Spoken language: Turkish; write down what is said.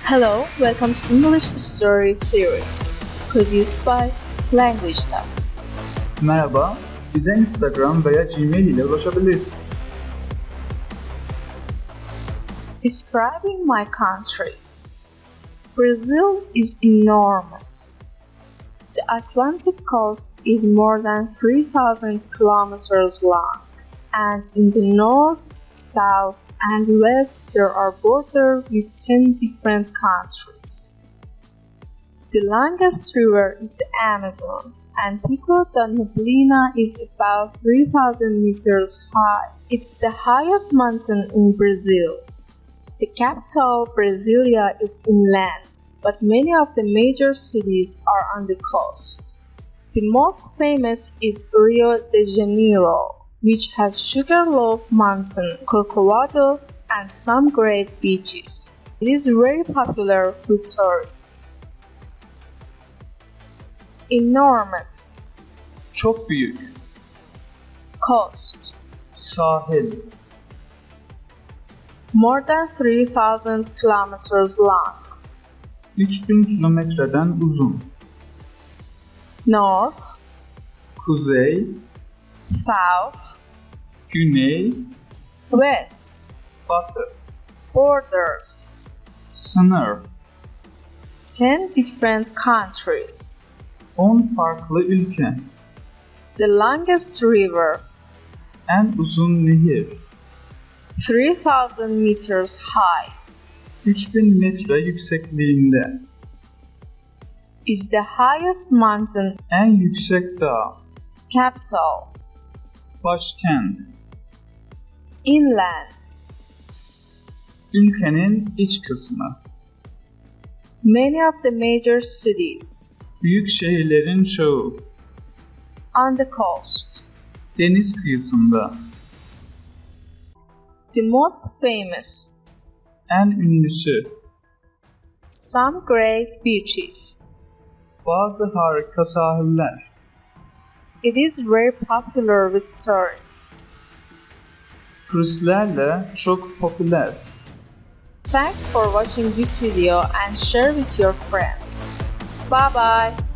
Hello, welcome to English Story Series, produced by Languagetalk. Merhaba, bize Instagram veya Gmail ile ulaşabilirsiniz. Describing my country. Brazil is enormous. The Atlantic coast is more than 3,000 kilometers long, and in the north, south, and west there are borders with 10 different countries. The longest river is the Amazon, and Pico da Neblina is about 3,000 meters high. It's the highest mountain in Brazil. The capital, Brasilia, is inland, but many of the major cities are on the coast. The most famous is Rio de Janeiro, which has Sugarloaf Mountain, Corcovado, and some great beaches. It is very popular with tourists. Enormous. Çok büyük. Coast. Sahil. More than 3,000 kilometers long. 3000 kilometreden uzun. North, Kuzey, south, güney, west. batı. Borders. Sınır. 10 different countries. 10 farklı ülke. The longest river. En uzun nehir. 3,000 meters high. 3000 metre yüksekliğinde. Is the highest mountain. En yüksek dağ. Capital. Başkent. Inland. Ülkenin iç kısmı. Many of the major cities. Büyük şehirlerin çoğu. On the coast. Deniz kıyısında. The most famous. En ünlüsü. Some great beaches. Bazı harika sahiller. It is very popular with tourists. Turistlerle çok popüler. Thanks for watching this video and share with your friends. Bye bye.